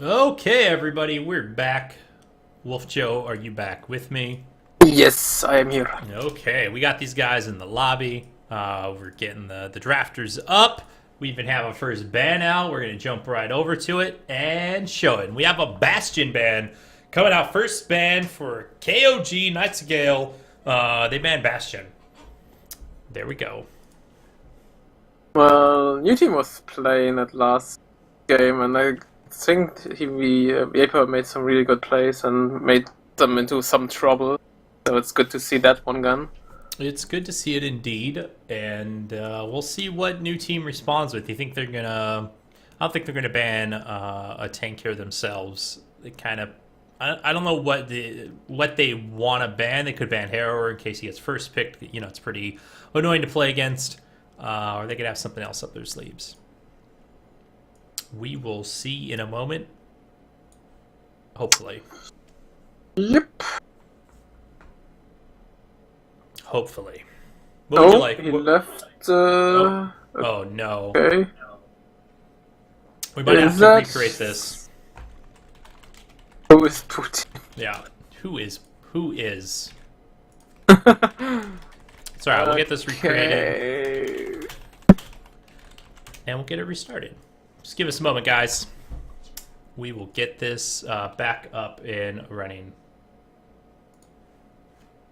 Okay, everybody, we're back. Wolf Joe, are you back with me? Yes, I am here. Okay, we got these guys in the lobby. We're getting the drafters up. We even have a first ban out. We're going to jump right over to it and show it. And we have a Bastion ban coming out. First ban for KoG Knights of Gale. They banned Bastion. There we go. Well, new team was playing that last game, and I think Yaper made some really good plays and made them into some trouble. So it's good to see that one gun. It's good to see it indeed, and we'll see what new team responds with. You think they're gonna? I don't think they're gonna ban a tank here themselves. They kind of, I don't know what they want to ban. They could ban Harrower in case he gets first picked. You know, it's pretty annoying to play against, or they could have something else up their sleeves. We will see in a moment. Hopefully. Yep. Hopefully. What would you like? He left. Oh no. Okay. We might have to recreate this. Who is Putin? Yeah. Who is? It's alright, we'll get this recreated. And we'll get it restarted. Just give us a moment, guys. We will get this back up and running.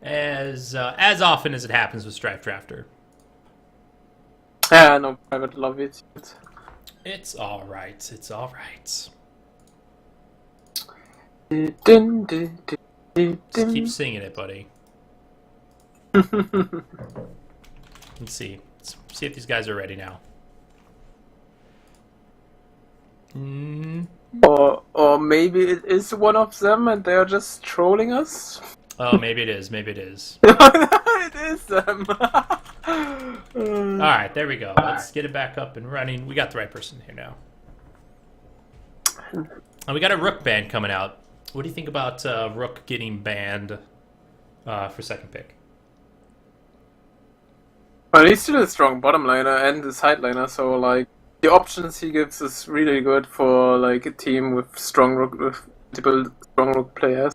As often as it happens with Strife Drafter. No private love it. It's alright. It's alright. Just keep singing it, buddy. Let's see. Let's see if these guys are ready now. Or maybe it is one of them and they are just trolling us. Oh, maybe it is. Maybe it is. It is them. Alright, there we go. Let's get it back up and running. We got the right person here now. And we got a Rook ban coming out. What do you think about Rook getting banned for second pick? Well, he's still a strong bottom liner and a side liner, so like the options he gives is really good for like a team with multiple strong Rook players.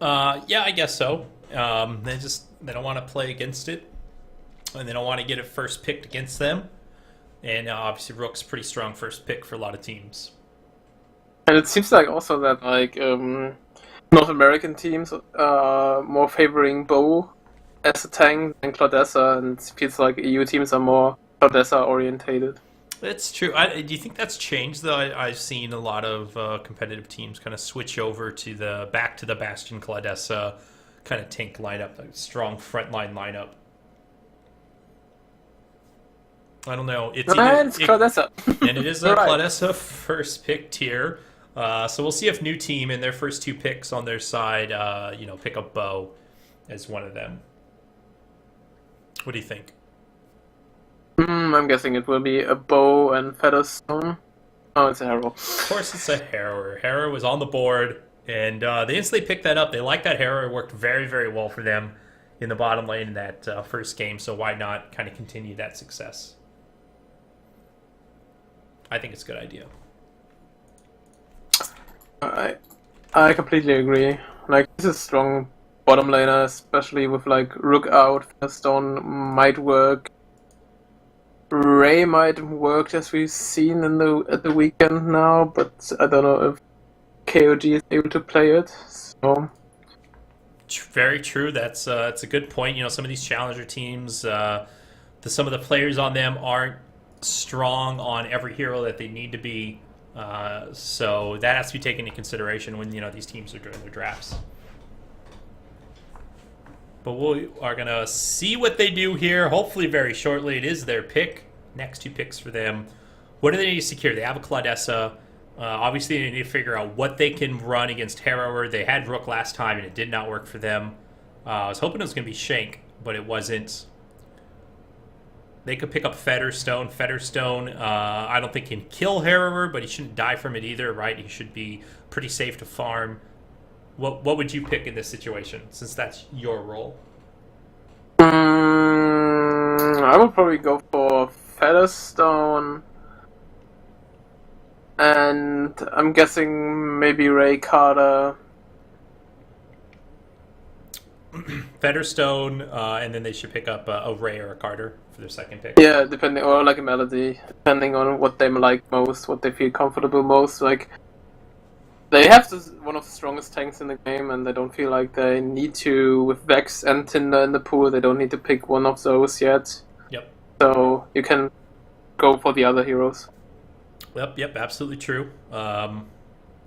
Yeah, I guess so. They don't want to play against it, and they don't want to get it first picked against them. And obviously, Rook's pretty strong first pick for a lot of teams. And it seems like also that like North American teams are more favoring Bow as a tank than Claudessa, and it feels like EU teams are more Claudessa orientated. That's true. Do you think that's changed though? I've seen a lot of competitive teams kind of switch over to back to the Bastion Claudessa kind of tank lineup, like strong frontline lineup. I don't know. It's Claudessa, and it is a right. Claudessa first pick tier. So we'll see if new team in their first two picks on their side, pick up Bow as one of them. What do you think? I'm guessing it will be a Bow and Featherstone. Oh, it's a Harrow. Of course it's a Harrower. Harrower was on the board, and they instantly picked that up. They liked that Harrower. It worked very, very well for them in the bottom lane in that first game, so why not kind of continue that success? I think it's a good idea. I completely agree. Like, he's a strong bottom laner, especially with like Rook out, Featherstone might work. Ray might work as we've seen at the weekend now, but I don't know if KoG is able to play it. So very true. That's a good point. You know, some of these challenger teams, some of the players on them aren't strong on every hero that they need to be. So that has to be taken into consideration when these teams are doing their drafts. But we are going to see what they do here, hopefully very shortly. It is their pick. Next two picks for them. What do they need to secure? They have a Claudessa. Obviously, they need to figure out what they can run against Harrower. They had Rook last time, and it did not work for them. I was hoping it was going to be Shank, but it wasn't. They could pick up Featherstone. Featherstone, I don't think can kill Harrower, but he shouldn't die from it either, right? He should be pretty safe to farm. What would you pick in this situation, since that's your role? I would probably go for Featherstone. and I'm guessing maybe Ray Carter. Featherstone, and then they should pick up a Ray or a Carter for their second pick. Yeah, depending, or like a Melody, depending on what they like most, what they feel comfortable most. Like, they have one of the strongest tanks in the game, and they don't feel like they need to, with Vex and Tinder in the pool, they don't need to pick one of those yet. Yep. So you can go for the other heroes. Yep, absolutely true. So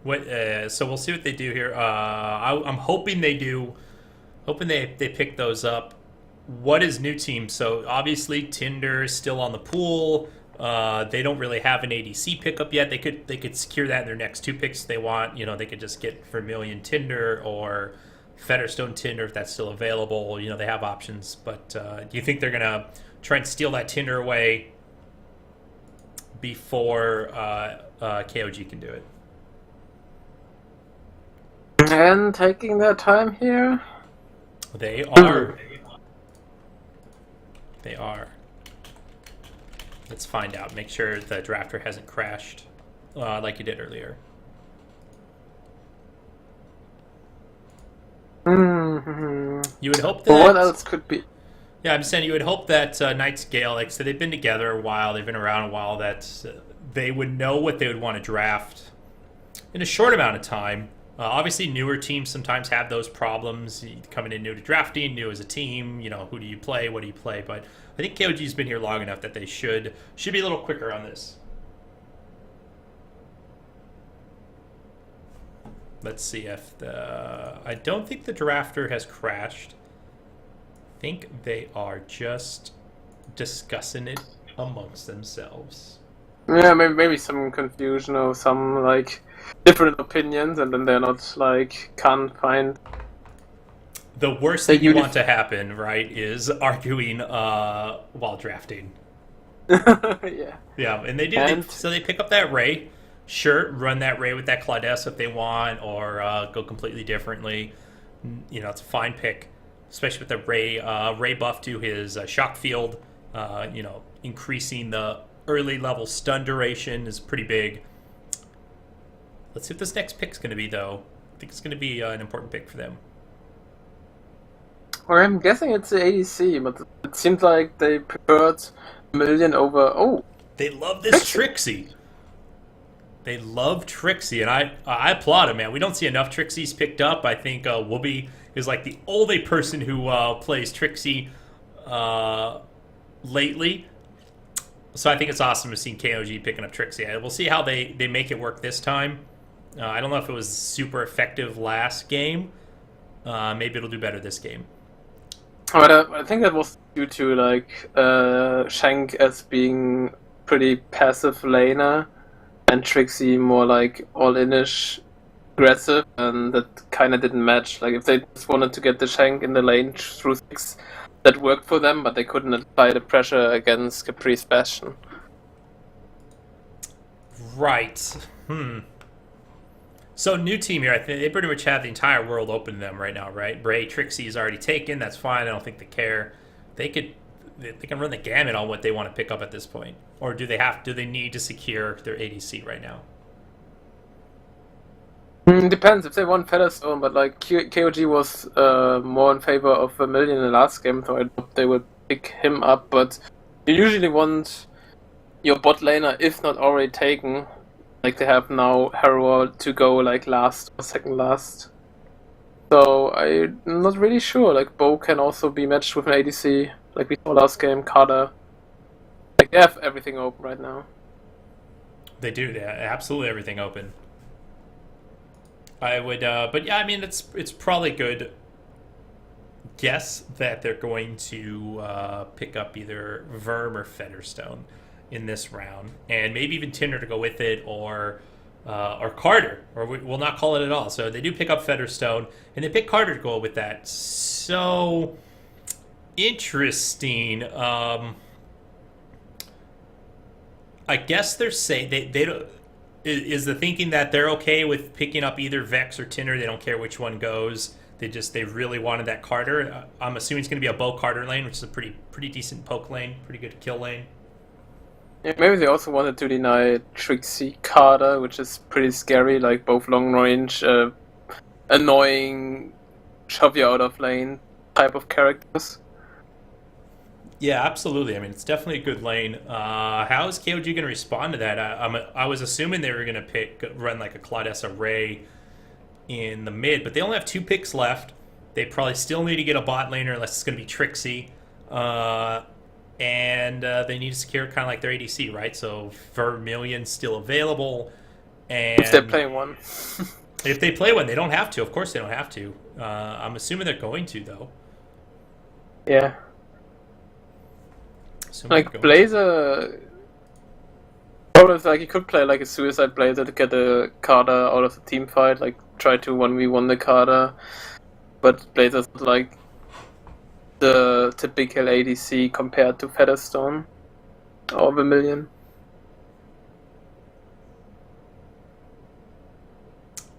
we'll see what they do here. I'm hoping they do. Hoping they pick those up. What is new team? So obviously Tinder is still on the pool. They don't really have an ADC pickup yet. They could secure that in their next two picks if they want. You know, they could just get Vermilion Tinder or Featherstone Tinder if that's still available. You know, they have options. But do you think they're gonna try and steal that Tinder away before KoG can do it? And taking their time here. They are. They are. Let's find out. Make sure the drafter hasn't crashed like you did earlier. Mm-hmm. You would hope that. What else could be? Yeah, I'm saying you would hope that Knights Gale, like so they've been together a while, they've been around a while, that they would know what they would want to draft in a short amount of time. Obviously, newer teams sometimes have those problems. Coming in new to drafting, new as a team, you know, who do you play, what do you play? But I think KoG's been here long enough that they should be a little quicker on this. Let's see if I don't think the drafter has crashed. I think they are just discussing it amongst themselves. Yeah, maybe some confusion or some like different opinions, and then they're not like can't find. The worst thing you want to happen, right, is arguing while drafting. Yeah. Yeah, and they do. So they pick up that Ray. Sure, run that Ray with that Claudessa if they want, or go completely differently. You know, it's a fine pick, especially with the Ray buff to his shock field. You know, increasing the early level stun duration is pretty big. Let's see what this next pick's going to be, though. I think it's going to be an important pick for them. Or I'm guessing it's the ADC, but it seemed like they preferred Million over. Oh, they love this Trixie. They love Trixie, and I applaud him, man. We don't see enough Trixies picked up. I think Whoopi is like the only person who plays Trixie lately. So I think it's awesome to see KoG picking up Trixie. We'll see how they make it work this time. I don't know if it was super effective last game. Maybe it'll do better this game. But I think that was due to like Shank as being pretty passive laner, and Trixie more like all-in-ish aggressive, and that kind of didn't match. Like if they just wanted to get the Shank in the lane through 6, that worked for them, but they couldn't apply the pressure against Caprice Bastion. Right. So new team here. I think they pretty much have the entire world open to them right now, right? Bray Trixie is already taken. That's fine. I don't think they care. They can run the gamut on what they want to pick up at this point, or do they need to secure their ADC right now? Depends if they want Featherstone, but like KoG was more in favor of Vermilion in the last game, so I thought they would pick him up. But you usually want your bot laner, if not already taken, like they have now Herald, to go like last or second last. So I'm not really sure. Like Bo can also be matched with an ADC, like we saw last game. Carter, like they have everything open right now. They do. They have absolutely everything open. I would, but yeah, I mean, it's probably good guess that they're going to pick up either Verm or Featherstone in this round, and maybe even Tinder to go with it, or Carter, or we'll not call it at all. So they do pick up Featherstone, and they pick Carter to go with that. So interesting. I guess they're saying they don't. Is the thinking that they're okay with picking up either Vex or Tinder? They don't care which one goes. They really wanted that Carter. I'm assuming it's going to be a Bo Carter lane, which is a pretty decent poke lane, pretty good kill lane. Yeah, maybe they also wanted to deny Trixie Carter, which is pretty scary, like both long range, annoying, shove you out of lane type of characters. Yeah, absolutely. I mean, it's definitely a good lane. How is KoG going to respond to that? I was assuming they were going to run like a Claudessa Ray in the mid, but they only have 2 picks left. They probably still need to get a bot laner unless it's going to be Trixie. And they need to secure kind of like their ADC, right? So Vermilion's still available. And If they're playing one. if they play one, they don't have to. Of course they don't have to. I'm assuming they're going to, though. Yeah. Like Blazer, probably like you could play like a Suicide Blazer to get the Carter out of the team fight, like try to 1v1 the Carter, but Blazer's like the typical ADC compared to Featherstone or Vermilion.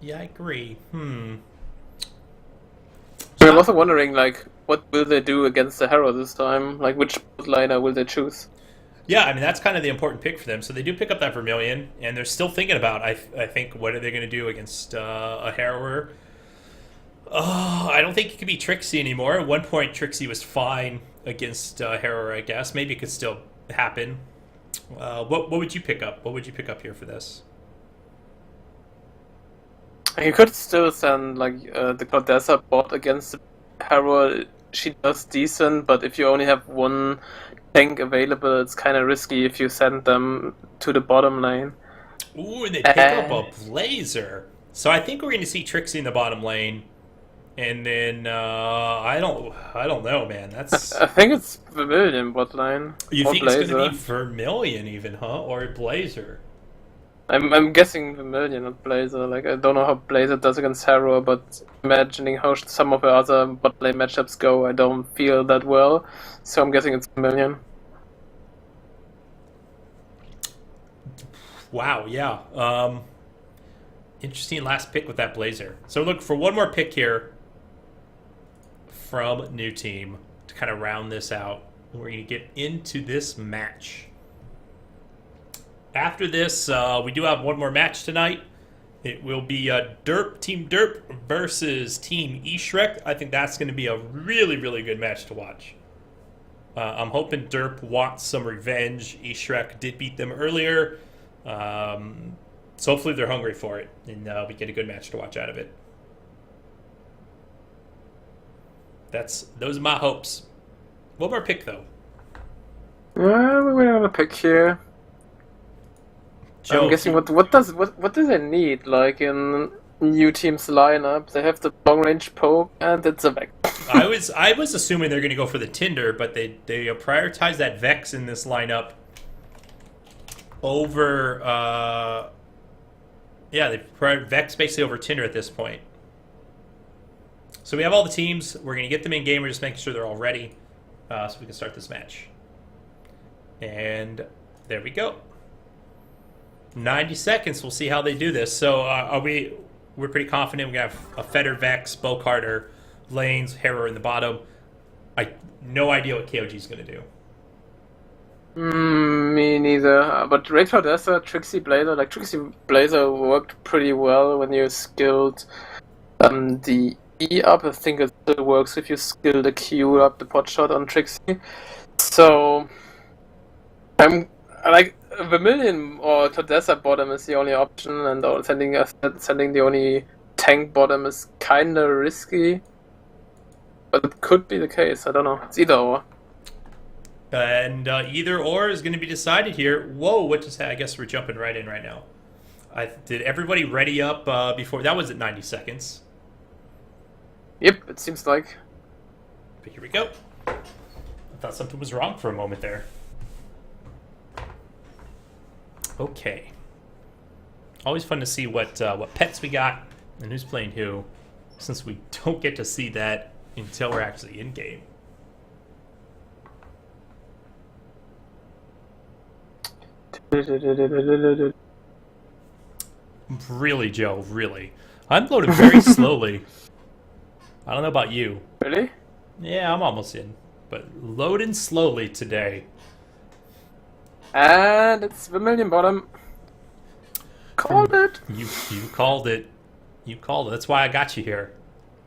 Yeah, I agree. I'm also wondering, like, what will they do against the Harrow this time? Like, which liner will they choose? Yeah, I mean, that's kind of the important pick for them. So they do pick up that Vermilion, and they're still thinking about, I think, what are they going to do against a Harrower? I don't think it could be Trixie anymore. At one point, Trixie was fine against Harrower, I guess. Maybe it could still happen. What would you pick up? What would you pick up here for this? You could still send like the Claudessa bot against the Harrow. She does decent, but if you only have one tank available, it's kind of risky if you send them to the bottom lane. Ooh, and they pick up a Blazer. So I think we're going to see Trixie in the bottom lane. And then I don't know, man. That's I think it's Vermilion bot lane. You think Blazer. It's going to be Vermilion even, huh? Or Blazer? I'm guessing Vermilion, not Blazer. Like I don't know how Blazer does against Harrow, but imagining how some of the other bot lane matchups go, I don't feel that well. So I'm guessing it's Vermilion. Wow, yeah. Interesting last pick with that Blazer. So look for one more pick here from New Team to kind of round this out. We're going to get into this match. After this, we do have one more match tonight. It will be Team Derp versus Team Eshrek. I think that's going to be a really, really good match to watch. I'm hoping Derp wants some revenge. Eshrek did beat them earlier. So hopefully they're hungry for it, and we get a good match to watch out of it. Those are my hopes. One more pick, though. We're gonna have a pick here. Joe, I'm guessing what do they need? Like in New Team's lineup, they have the long range poke and it's a Vex. I was assuming they're going to go for the Tinder, but they prioritize that Vex in this lineup over. They prioritize Vex basically over Tinder at this point. So we have all the teams. We're going to get them in game. We're just making sure they're all ready, so we can start this match. And there we go. 90 seconds. We'll see how they do this. So we're pretty confident we have a Feder, Vex, Bo Carter, lanes, Harrow in the bottom. No idea what KoG is going to do. Me neither. But Ray Claudessa, Trixie Blazer, like Trixie Blazer worked pretty well when you skilled the E up. I think it still works if you skill the Q up, the pot shot on Trixie. So I'm like Vermilion or Claudessa bottom is the only option, and sending the only tank bottom is kinda risky. But it could be the case. I don't know. It's either or. And either or is going to be decided here. Whoa, what just happened? I guess we're jumping right in right now. Did everybody ready up before? That was at 90 seconds. Yep, it seems like. But here we go. I thought something was wrong for a moment there. Okay. Always fun to see what pets we got and who's playing who, since we don't get to see that until we're actually in game. Really, Joe, really. I'm loading very slowly. I don't know about you. Really? Yeah, I'm almost in. But loading slowly today. And it's Vermilion bottom. Called it. You called it. You called it. That's why I got you here.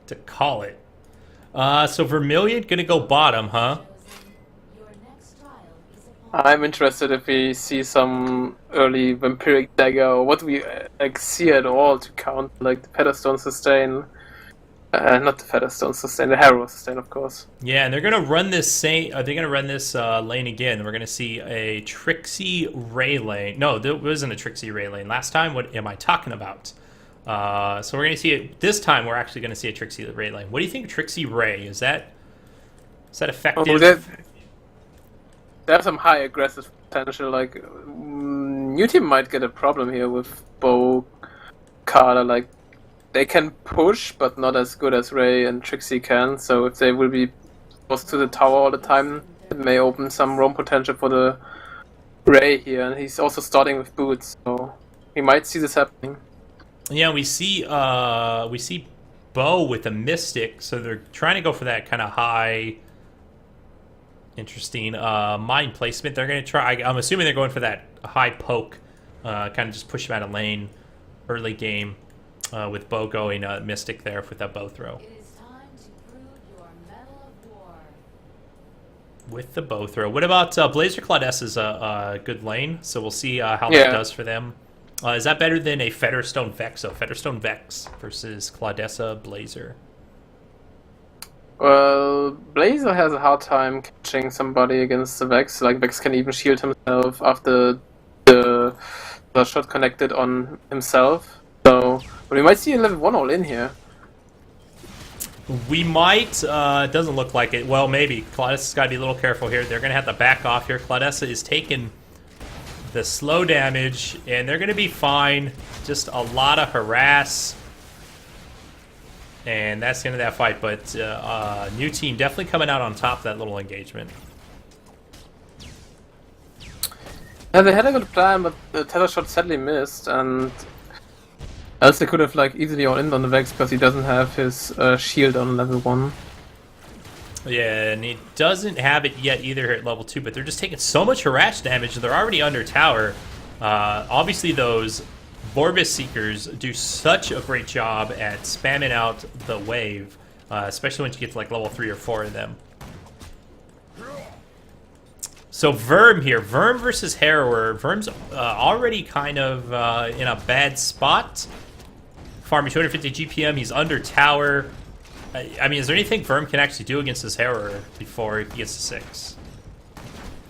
To call it. So Vermilion gonna go bottom, huh? I'm interested if we see some early Vampiric Dagger, or what we like see at all to count like the Featherstone sustain. Not the Featherstone sustain, the Harrow sustain, of course. Yeah, and they're gonna run this same. They're gonna run this lane again. We're gonna see a Trixie Ray lane. No, there wasn't a Trixie Ray lane last time. What am I talking about? So we're gonna see it this time. We're actually gonna see a Trixie Ray lane. What do you think of Trixie Ray? Is that effective? Oh, they have some high aggressive potential. Like new team might get a problem here with Bo Carter. Like they can push, but not as good as Ray and Trixie can. So if they will be close to the tower all the time, it may open some roam potential for the Ray here. And he's also starting with boots, so we might see this happening. Yeah, we see Bo with a Mystic, so they're trying to go for that kind of high. Interesting mind placement. They're going to try. I'm assuming they're going for that high poke, kind of just push him out of lane early game with Bo going Mystic there with that bow throw. It is time to prove your mettle of war. With the bow throw. What about Blazer Claudesse is a good lane, so we'll see how Yeah. that does for them. Is that better than a Featherstone Vex? So Featherstone Vex versus Claudessa Blazer. Well, Blazer has a hard time catching somebody against the Vex. Like, Vex can even shield himself after the shot connected on himself. So, but we might see a level 1 all in here. We might. It doesn't look like it. Well, maybe. Claudessa's got to be a little careful here. They're going to have to back off here. Claudessa is taking the slow damage, and they're going to be fine. Just a lot of harass. And that's the end of that fight, but new team definitely coming out on top of that little engagement. Yeah, they had a good plan, but the tether shot sadly missed, and else they could have like easily all in on the Vex because he doesn't have his shield on level 1. Yeah, and he doesn't have it yet either here at level 2, but they're just taking so much harass damage. They're already under tower. Obviously, those Vorbis Seekers do such a great job at spamming out the wave, especially once you get to like level 3 or 4 of them. So Verm here, Verm versus Harrower. Verm's already kind of in a bad spot. Farming 250 GPM, he's under tower. I mean, is there anything Verm can actually do against this Harrower before he gets to 6?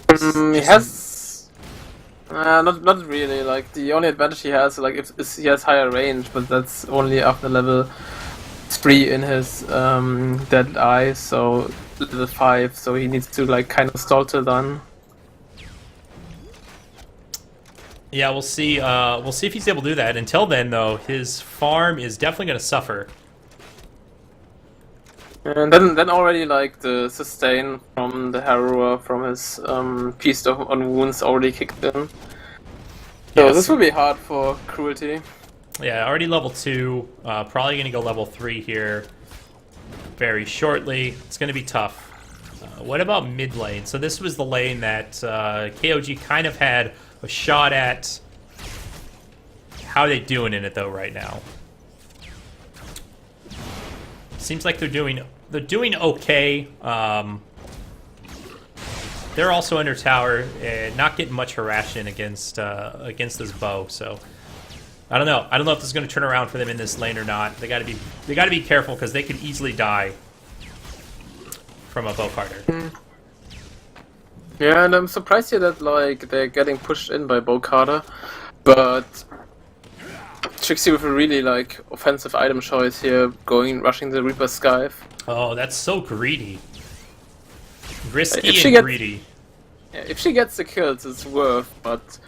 He has not really. Like the only advantage he has, like, is he has higher range, but that's only after level 3 in his Dead Eye, so level 5. So he needs to like kind of stall till then. Yeah, we'll see. We'll see if he's able to do that. Until then, though, his farm is definitely going to suffer. And then already like the sustain from the Harrower from his Feast on Wounds already kicked in. So Yes. this will be hard for Cruelty. Yeah, already level 2. Probably going to go level 3 here very shortly. It's going to be tough. What about mid lane? So this was the lane that KoG kind of had a shot at. How are they doing in it though right now? Seems like they're doing okay. They're also under tower and not getting much harassment against this bow. So I don't know. I don't know if this is going to turn around for them in this lane or not. They got to be careful because they could easily die from a bow carter. Yeah, and I'm surprised here that like they're getting pushed in by Bo Carter, but Trixie with a really like offensive item choice here, rushing the Reaper Scythe. Oh, that's so greedy. Risky If she and gets- greedy. Yeah, if she gets the kills, it's worth, but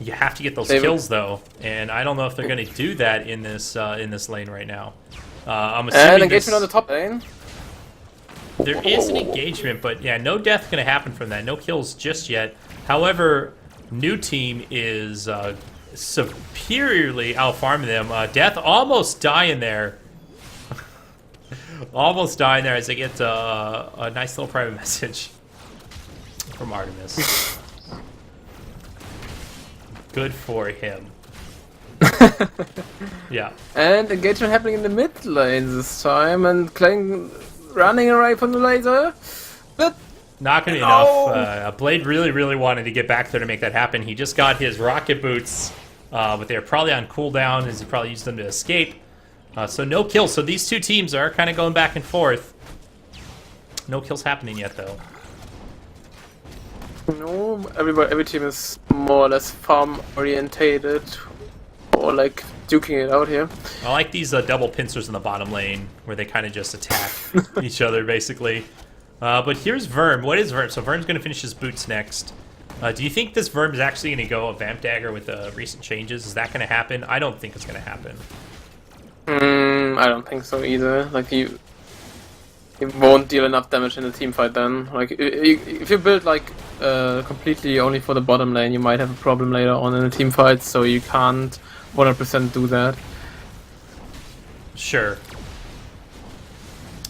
You have to get those They- kills though, and I don't know if they're going to do that in this lane right now. I'm assuming and engagement on the top lane. there is an engagement, but yeah, no death going to happen from that. No kills just yet. However, new team is superiorly out-farming them. Death almost dying there. Almost dying there as they get a nice little private message from Artemis. Good for him. Yeah. And engagement happening in the mid lane this time, and Klang running away from the laser. But Not going to be No! enough. Blade really, really wanted to get back there to make that happen. He just got his rocket boots, but they're probably on cooldown as he probably used them to escape. So no kills. So these two teams are kind of going back and forth. No kills happening yet, though. no, every team is more or less farm orientated, or like duking it out here. I like these double pincers in the bottom lane where they kind of just attack each other, basically. But here's Verm. What is Verm? So Verm's going to finish his boots next. Do you think this Verm is actually going to go a Vamp Dagger with the recent changes? Is that going to happen? I don't think it's going to happen. I don't think so either. Like he won't deal enough damage in a team fight then. Like if you build like completely only for the bottom lane, you might have a problem later on in a team fight. So you can't 100% do that. Sure.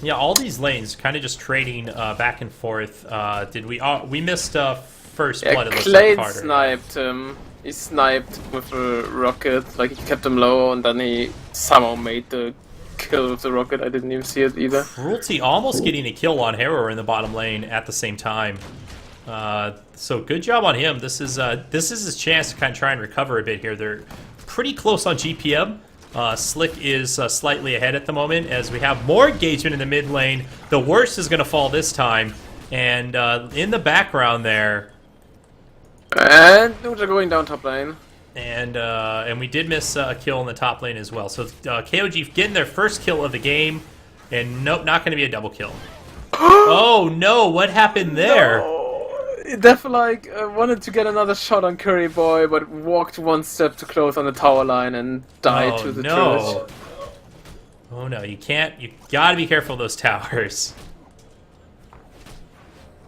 Yeah, all these lanes kind of just trading back and forth. Did we missed first blood of the Clade Carter. sniped him. He sniped with a rocket. Like he kept him low, and then he somehow made the kill with the rocket. I didn't even see it either. Cruelty almost getting a kill on Harrower in the bottom lane at the same time. So good job on him. This is his chance to kind of try and recover a bit here. They're pretty close on GPM. Slick is slightly ahead at the moment as we have more engagement in the mid lane. The worst is going to fall this time. And in the background there... And they're going down top lane. And we did miss a kill in the top lane as well. So KoG getting their first kill of the game. And nope, not going to be a double kill. Oh no, what happened there? No. Def like wanted to get another shot on Curry Boy, but walked one step too close on the tower line and died to the turret. Oh no, you can't. You gotta be careful of those towers.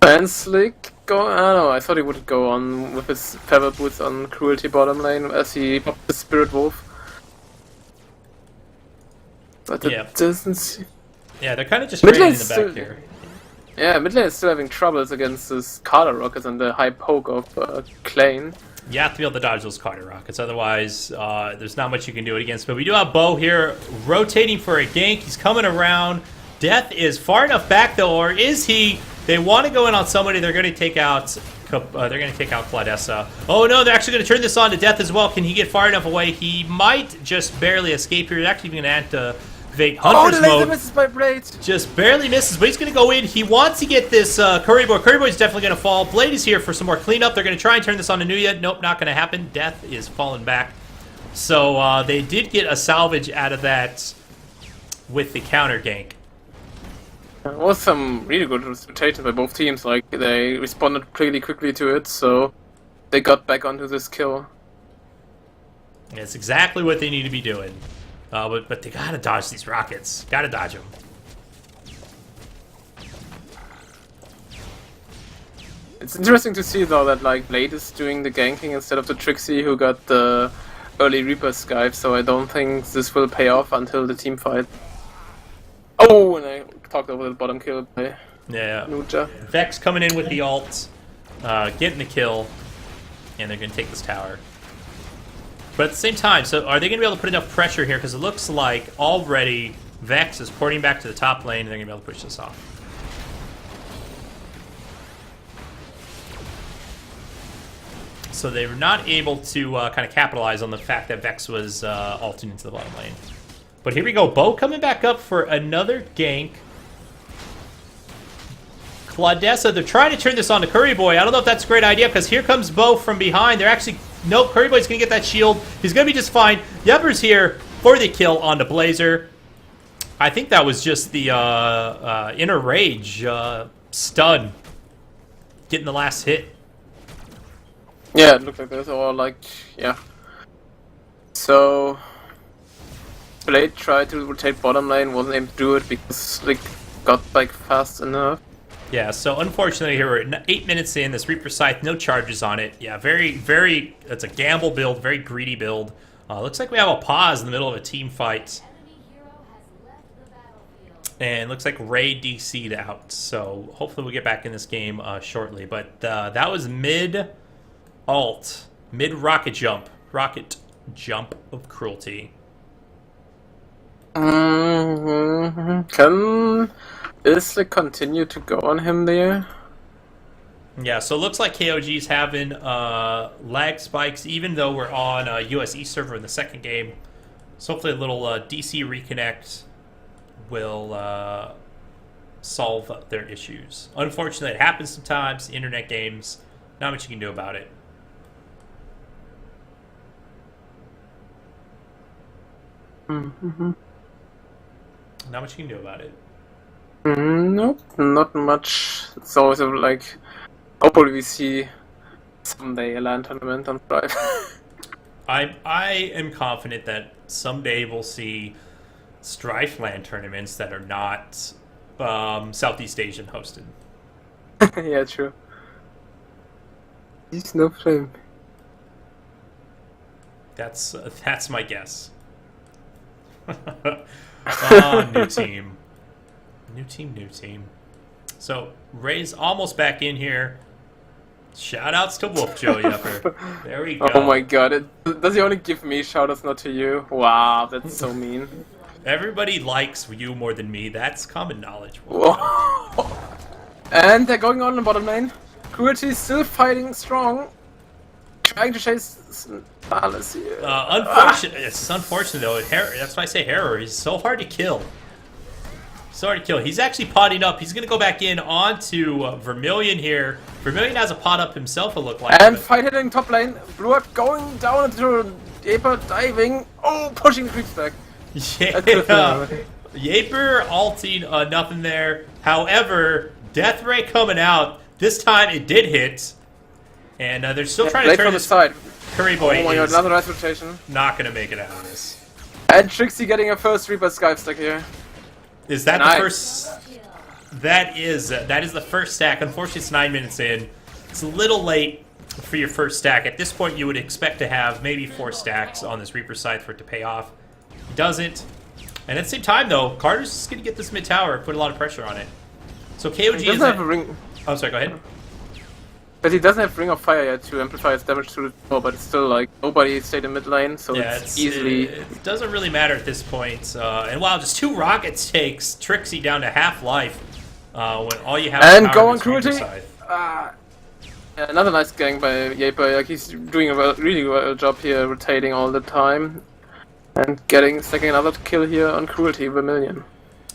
And Slick go. I don't know. I thought he would go on with his feather boots on Cruelty bottom lane as he popped the Spirit Wolf. But it doesn't. Yeah, they're kind of just Mid trading in lane's the back still- here. Yeah, mid lane is still having troubles against this Carter Rockets and the high poke of Klein. You have to be able to dodge those Carter Rockets, otherwise there's not much you can do it against. But we do have Bo here rotating for a gank. He's coming around. Death is far enough back though, or is he? They want to go in on somebody. They're going to take out. Claudessa. Oh no, they're actually going to turn this on to Death as well. Can he get far enough away? He might just barely escape here. He's actually going to activate Hunter's the laser mode. misses by Blade. Just barely misses, but he's going to go in. He wants to get this Curry Boy. Curry Boy's definitely going to fall. Blade is here for some more cleanup. They're going to try and turn this on to Nuya. Nope, not going to happen. Death is falling back. So they did get a salvage out of that with the counter gank. There was some really good rotation by both teams. Like they responded pretty quickly to it, so they got back onto this kill. It's exactly what they need to be doing. But they gotta dodge these rockets. Gotta dodge them. It's interesting to see though that like Blade is doing the ganking instead of the Trixie who got the early Reaper Skype, so I don't think this will pay off until the team fight. Oh, and I talked over the bottom kill by Nuja. Vex coming in with the ult, getting the kill, and they're gonna take this tower. But at the same time, so are they going to be able to put enough pressure here? Because it looks like already Vex is porting back to the top lane, and they're going to be able to push this off. So they were not able to kind of capitalize on the fact that Vex was ulting into the bottom lane. But here we go. Bo coming back up for another gank. Claudessa, they're trying to turn this on to Curry Boy. I don't know if that's a great idea, because here comes Bo from behind. They're actually... Nope, Curry Boy's going to get that shield. He's going to be just fine. Yepper's here for the kill onto Blazer. I think that was just the Inner Rage stun. Getting the last hit. Yeah, it looked like this, or like, yeah. So... Blade tried to rotate bottom lane, wasn't able to do it because Slick got back fast enough. Yeah, so unfortunately here we're 8 minutes in, this Reaper Scythe, no charges on it. Yeah, it's a gamble build, very greedy build. Looks like we have a pause in the middle of a team fight. Enemy hero has left the battlefield. And looks like Ray DC'd out, so hopefully we'll get back in this game shortly. But that was mid-ult Mid rocket jump. Rocket jump of cruelty. Can Islick continue to go on him there? Yeah, so it looks like KoG's having lag spikes, even though we're on a USE server in the second game. So hopefully a little DC reconnect will solve their issues. Unfortunately, it happens sometimes. Internet games, not much you can do about it. Not much you can do about it. Nope, not much. It's always like, hopefully we see someday a LAN tournament on Strife. I am confident that someday we'll see Strife LAN tournaments that are not Southeast Asian hosted. Yeah, true. He's no flame. That's my guess. Oh, new team. New team. So, Ray's almost back in here. Shoutouts to Wolf Joe Yupper. There we go. Oh my god, does he only give me shoutouts, not to you? Wow, that's so mean. Everybody likes you more than me. That's common knowledge. Wolf Joe. Whoa. And they're going on the bottom lane. Cruelty still fighting strong. Trying to chase Palace here. It's unfortunate though. That's why I say Harrower. He's so hard to kill. He's actually potting up. He's going to go back in onto Vermilion here. Vermilion has a pot up himself, it looked like. And fight hitting top lane. Blue up going down into Yaper, diving. Oh, pushing the creeps back. Yeah. Yaper ulting, nothing there. However, Death Ray coming out. This time it did hit. And they're still trying to turn from this. the side. Curry Boy Oh my god, is another nice rotation. not going to make it out of this. And Trixie getting a first Reaper Skype stack here. Is that Nice. the first? That is the first stack. Unfortunately, it's 9 minutes in. It's a little late for your first stack. At this point, you would expect to have maybe 4 stacks on this Reaper side for it to pay off. It doesn't. And at the same time, though, Carter's just going to get this mid tower, put a lot of pressure on it. So KoG He is. doesn't have a ring. Oh, sorry. Go ahead. But he doesn't have Ring of Fire yet to amplify his damage to the floor, but it's still like nobody stayed in mid lane, so Yeah, it's easily. It doesn't really matter at this point. And wow, just 2 rockets takes Trixie down to half life when all you have. And is going power on this Cruelty. Reaper side. Yeah, another nice gang by Yaper. Like he's doing a really well job here, rotating all the time, and stacking another kill here on Cruelty Vermilion.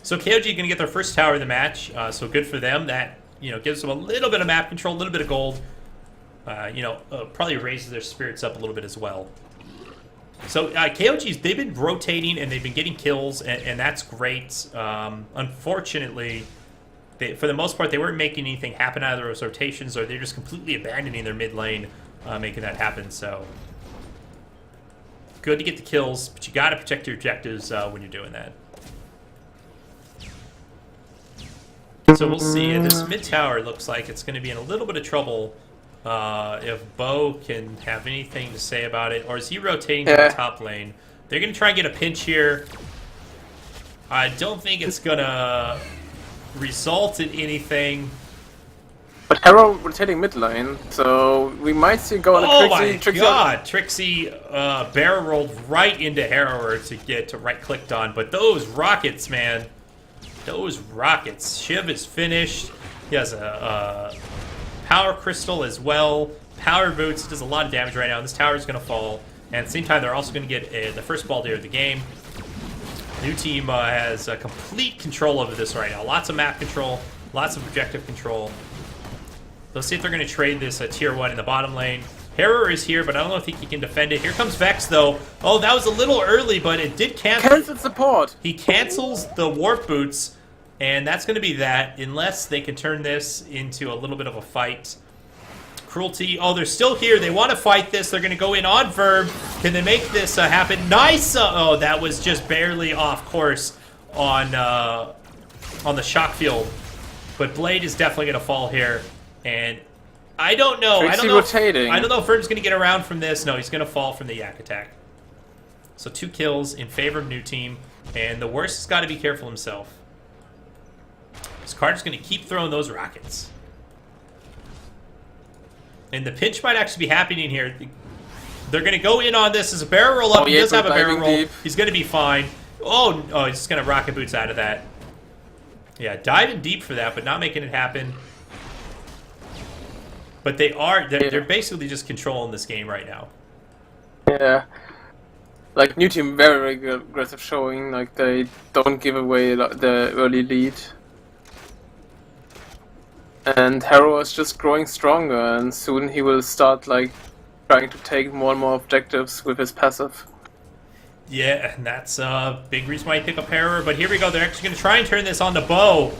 So KoG going to get their first tower of the match. So good for them. That gives them a little bit of map control, a little bit of gold. Probably raises their spirits up a little bit as well. So KoG's, they've been rotating and they've been getting kills, and that's great. Unfortunately, for the most part, they weren't making anything happen out of those rotations, or they're just completely abandoning their mid lane, making that happen. So good to get the kills, but you got to protect your objectives when you're doing that. So we'll see. This mid tower looks like it's going to be in a little bit of trouble if Bo can have anything to say about it. Or is he rotating to the top lane? They're going to try and get a pinch here. I don't think it's going to result in anything. But Harrow rotating mid lane, so we might see go on a Oh Trixie. my god! Trixie barrel rolled right into Harrower to get right clicked on. But those rockets, man. Those rockets. Shiv is finished. He has a power crystal as well. Power boots. Does a lot of damage right now. This tower is going to fall. And at the same time, they're also going to get the first ball there of the game. New team has complete control over this right now. Lots of map control. Lots of objective control. Let's see if they're going to trade this tier 1 in the bottom lane. Harrower is here, but I don't think he can defend it. Here comes Vex, though. Oh, that was a little early, but it did cancel. Cancel support. He cancels the warp boots, and that's going to be that, unless they can turn this into a little bit of a fight. Cruelty. Oh, they're still here. They want to fight this. They're going to go in on Verb. Can they make this happen? Nice! Oh, that was just barely off course on the shock field. But Blade is definitely going to fall here, and I don't know. I don't know if Verb's going to get around from this. No, he's going to fall from the Yak attack. So 2 kills in favor of new team, and the worst has got to be careful himself. This Carter's going to keep throwing those rockets. And the pinch might actually be happening here. They're going to go in on this as a barrel roll up. Oh, He yeah, does have a barrel diving roll. deep. He's going to be fine. Oh, he's just going to rocket boots out of that. Yeah, diving deep for that, but not making it happen. But they're basically just controlling this game right now. Yeah. Like, new team, very, very aggressive showing. Like, they don't give away the early lead. And Harrow is just growing stronger, and soon he will start, like, trying to take more and more objectives with his passive. Yeah, and that's a big reason why you pick up Harrower. But here we go. They're actually going to try and turn this on to Bo.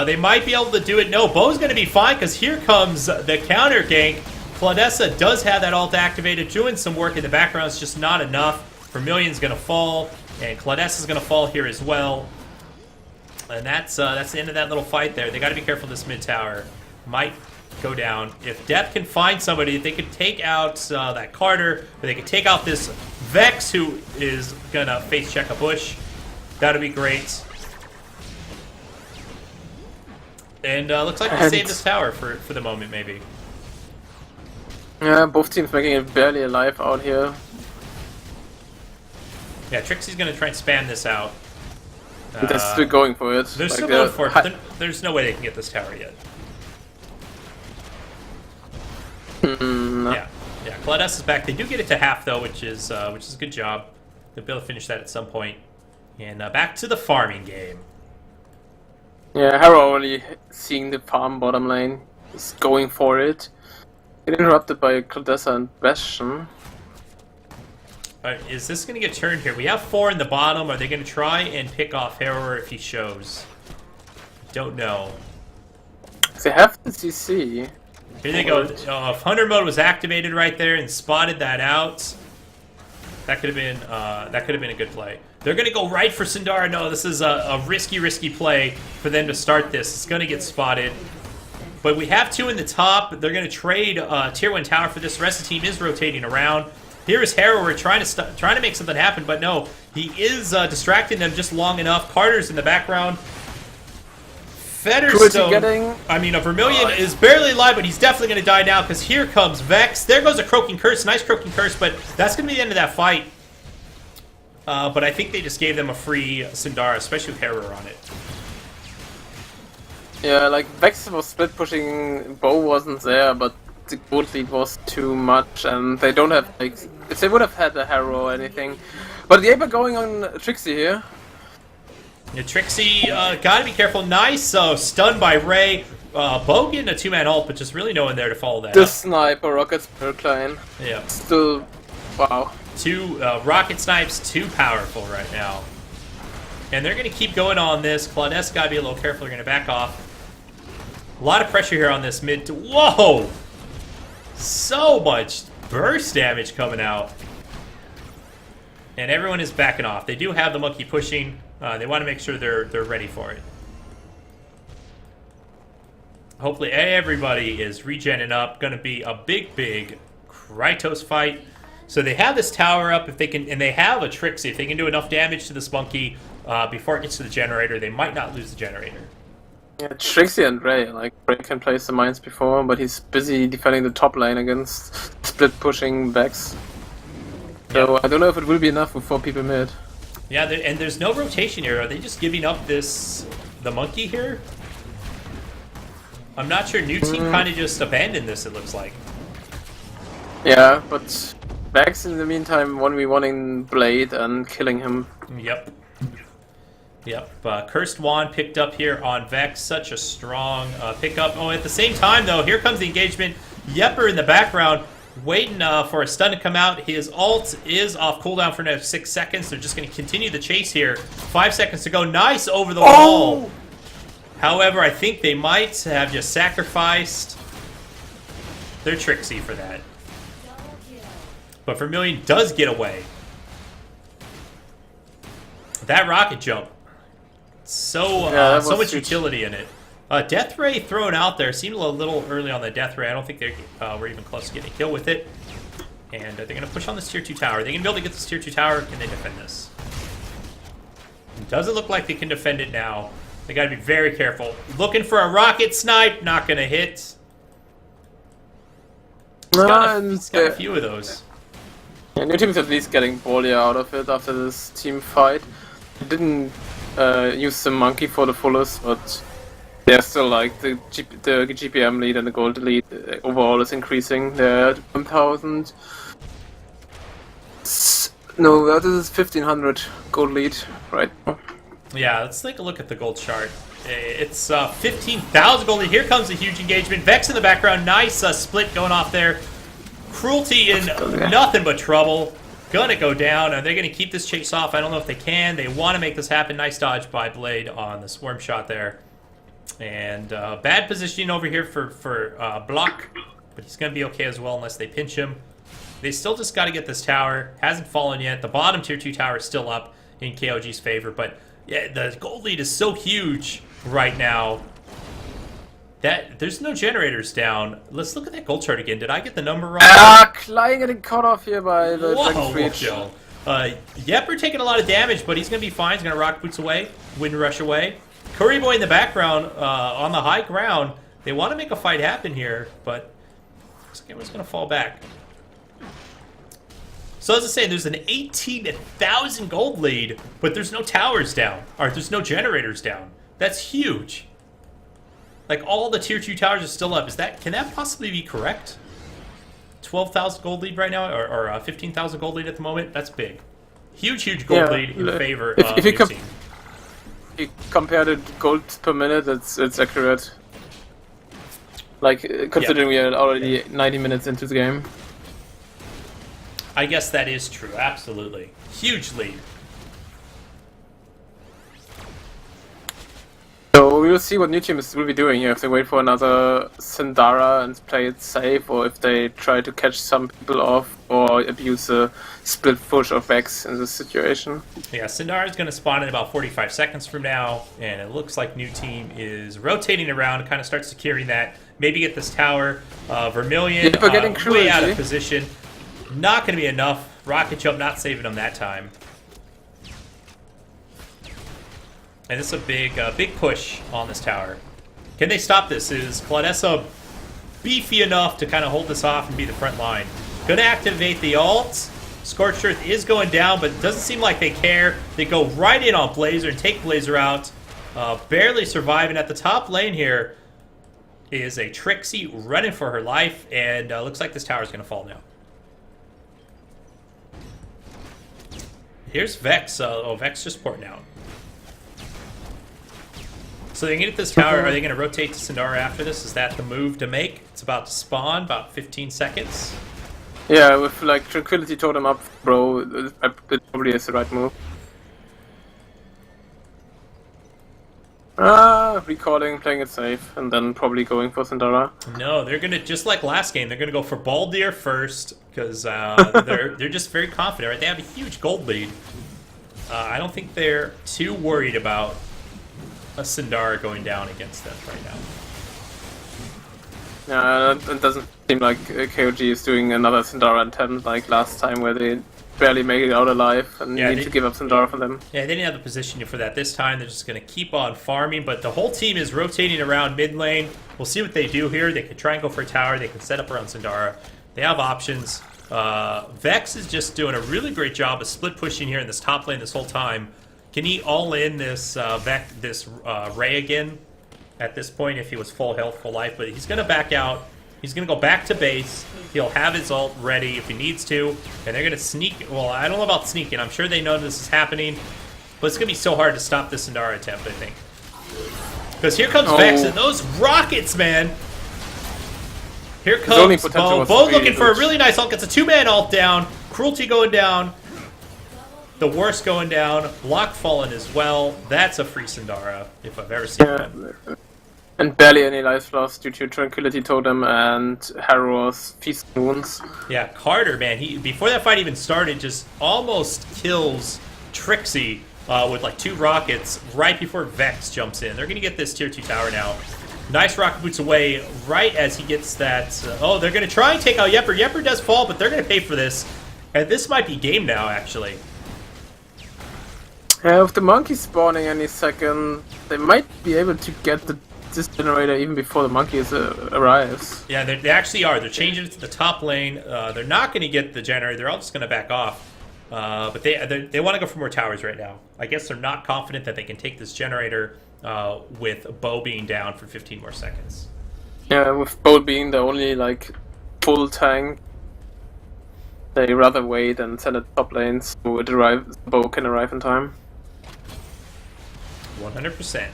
They might be able to do it. No, Bo's going to be fine because here comes the counter gank. Claudessa does have that ult activated, doing some work in the background. It's just not enough. Vermilion's going to fall, and Claudessa's going to fall here as well. And that's the end of that little fight there. They got to be careful. This mid tower might go down. If Death can find somebody, they could take out that Carter, or they could take out this Vex, who is going to face check a bush. That would be great. And looks like they saved this tower for the moment, maybe. Yeah, both teams making it barely alive out here. Yeah, Trixie's going to try and spam this out. They're still going for it. They're Like, still going for it, but there's no way they can get this tower yet. No. Yeah, Claudess is back. They do get it to half though, which is a good job. They'll be able to finish that at some point. And back to the farming game. Yeah, Harrow already seeing the farm bottom lane. He's going for it. Get interrupted by Claudessa and Bastion. Is this going to get turned here? We have 4 in the bottom. Are they going to try and pick off Harrower if he shows? Don't know. They have the CC. Here they go. If Hunter mode was activated right there and spotted that out, that could have been a good play. They're going to go right for Sindara. No, this is a risky play for them to start this. It's going to get spotted. But we have 2 in the top. They're going to trade Tier 1 tower for this. The rest of the team is rotating around. Here is Harrower trying to make something happen, but no. He is distracting them just long enough. Carter's in the background. Featherstone, Vermilion is barely alive, but he's definitely going to die now because here comes Vex. There goes a Croaking Curse. Nice Croaking Curse, but that's going to be the end of that fight. But I think they just gave them a free Sindara, especially with Harrower on it. Yeah, like Vex was split pushing, Bo wasn't there, but the gold lead was too much, and they don't have, like, if they would have had a Harrow or anything. But the Ape are going on Trixie here. Yeah, Trixie, gotta be careful. Nice, stunned by Ray. Bo getting a 2-man ult, but just really no one there to follow that The up. sniper, rockets per line. Yeah. Still, wow. 2 rocket snipes, too powerful right now. And they're going to keep going on this. Claudette's got to be a little careful. They're going to back off. A lot of pressure here on this mid. Whoa! So much burst damage coming out. And everyone is backing off. They do have the monkey pushing. They want to make sure they're ready for it. Hopefully everybody is regenning up. Going to be a big Krytos fight. So they have this tower up if they can, and they have a Trixie. If they can do enough damage to this monkey before it gets to the generator, they might not lose the generator. Yeah, Trixie and Ray. Like, Ray can place the mines before, but he's busy defending the top lane against split pushing Vex. So I don't know if it will be enough with 4 people mid. Yeah, and there's no rotation here. Are they just giving up the monkey here? I'm not sure. New team kind of just abandoned this, it looks like. Yeah, but Vex in the meantime 1v1ing Blade and killing him. Yep. Cursed Wand picked up here on Vex. Such a strong pickup. Oh, at the same time, though, here comes the engagement. Yepper in the background, waiting for a stun to come out. His ult is off cooldown for another 6 seconds. They're just going to continue the chase here. 5 seconds to go. Nice over the wall. However, I think they might have just sacrificed their Trixie for that. But Vermilion does get away. That rocket jump. So much utility in it. Death Ray thrown out there. Seemed a little early on the Death Ray. I don't think they were even close to getting a kill with it. And they're going to push on this Tier 2 tower. Are they going to be able to get this Tier 2 tower? Can they defend this? It doesn't look like they can defend it now. They got to be very careful. Looking for a rocket snipe. Not going to hit. He's got a few of those. Yeah, new team is at least getting Bolia out of it after this team fight. They didn't use the monkey for the fullest, but they're still like the GPM lead and the gold lead overall is increasing. They're at 1,000. No, that is 1,500 gold lead right now. Yeah, let's take a look at the gold chart. It's 15,000 gold lead. Here comes a huge engagement. Vex in the background. Nice split going off there. Cruelty in nothing but trouble. Gonna go down. Are they gonna keep this chase off? I don't know if they can. They want to make this happen. Nice dodge by Blade on the swarm shot there. And bad positioning over here for Block. But he's gonna be okay as well unless they pinch him. They still just got to get this tower. Hasn't fallen yet. The bottom tier 2 tower is still up in KoG's favor. But yeah, the gold lead is so huge right now that there's no generators down. Let's look at that gold chart again. Did I get the number wrong? Klein getting cut off here by the Dragon's Reach. Yepper taking a lot of damage, but he's going to be fine. He's going to rock boots away, wind rush away. Curry Boy in the background on the high ground. They want to make a fight happen here, but looks like everyone's going to fall back. So as I say, there's an 18,000 gold lead, but there's no towers down. Or there's no generators down. That's huge. Like, all the tier 2 towers are still up. Can that possibly be correct? 12,000 gold lead right now, or 15,000 gold lead at the moment? That's big. Huge gold lead in favor of the team. If you compare the gold per minute, it's accurate. Like, considering we are already 90 minutes into the game. I guess that is true, absolutely. Huge lead. So we will see what new team will be doing here, if they wait for another Sindara and play it safe, or if they try to catch some people off, or abuse a split push of Vex in this situation. Yeah, Sindara is going to spawn in about 45 seconds from now, and it looks like new team is rotating around to kind of start securing that. Maybe get this tower. Vermilion way out of position. Not going to be enough. Rocket jump not saving them that time. And this is a big push on this tower. Can they stop this? Is Claudessa beefy enough to kind of hold this off and be the front line? Going to activate the ult. Scorched Earth is going down, but it doesn't seem like they care. They go right in on Blazer and take Blazer out. Barely surviving. At the top lane here is a Trixie running for her life, and looks like this tower is going to fall now. Here's Vex. Vex just porting out. So they can get this tower. Are they going to rotate to Sindara after this? Is that the move to make? It's about to spawn, about 15 seconds. Yeah, with like Tranquility Totem up, bro, it probably is the right move. Recalling, playing it safe, and then probably going for Sindara. No, they're going to, just like last game, they're going to go for Baldir first, because they're just very confident, right? They have a huge gold lead. I don't think they're too worried about a Sindara going down against them right now. Yeah, it doesn't seem like KoG is doing another Sindara attempt like last time, where they barely make it out alive and need to give up Sindara for them. Yeah, they didn't have the positioning for that this time. They're just going to keep on farming, but the whole team is rotating around mid lane. We'll see what they do here. They could try and go for a tower. They can set up around Sindara. They have options. Vex is just doing a really great job of split pushing here in this top lane this whole time. Can he all in this Ray again at this point if he was full health, full life? But he's going to back out. He's going to go back to base. He'll have his ult ready if he needs to. And they're going to sneak. Well, I don't know about sneaking. I'm sure they know this is happening. But it's going to be so hard to stop this Sindara attempt, I think. Because here comes Vex and those rockets, man. Here comes Bo. Bo looking for a really nice ult. Gets a two-man ult down. Cruelty going down. The worst going down. Block fallen as well. That's a free Sindara, if I've ever seen one. And barely any life lost due to Tranquility Totem and Harrow's Feast Wounds. Yeah, Carter, man, he before that fight even started, just almost kills Trixie with like 2 rockets right before Vex jumps in. They're going to get this tier 2 tower now. Nice rocket boots away right as he gets that. They're going to try and take out Yepper. Yepper does fall, but they're going to pay for this. And this might be game now, actually. Yeah, with the monkey spawning any second, they might be able to get the this generator even before the monkey arrives. Yeah, they actually are. They're changing it to the top lane. They're not going to get the generator. They're all just going to back off. But they want to go for more towers right now. I guess they're not confident that they can take this generator with Bo being down for 15 more seconds. Yeah, with Bo being the only like full tank, they rather wait and send it top lane so Bo can arrive in time. 100%.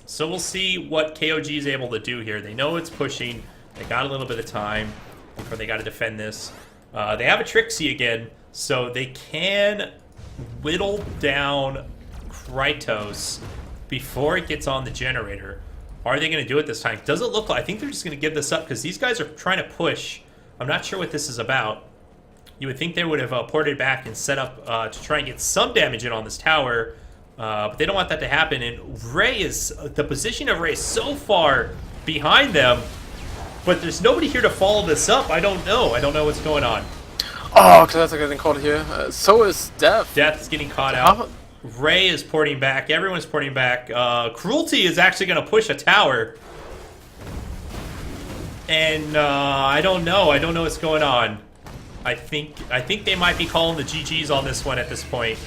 So we'll see what KoG is able to do here. They know it's pushing. They got a little bit of time before they got to defend this. They have a Trixie again, so they can whittle down Krytos before it gets on the generator. Are they going to do it this time? Does it look like... I think they're just going to give this up because these guys are trying to push. I'm not sure what this is about. You would think they would have ported back and set up to try and get some damage in on this tower, but they don't want that to happen. And Ray is... The position of Ray is so far behind them, but there's nobody here to follow this up. I don't know. I don't know what's going on. Oh, Classic are getting caught here. So is Death. Death is getting caught out. Ray is porting back. Everyone's porting back. Cruelty is actually going to push a tower. And I don't know. I don't know what's going on. I think they might be calling the GGs on this one at this point.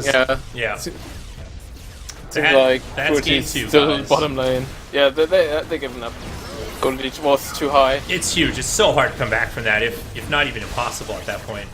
Yeah. Yeah. Seems That's like game Cruelty's 2, still guys. bottom lane. Yeah, they're giving up. Golden Leech was too high. It's huge. It's so hard to come back from that, if not even impossible at that point.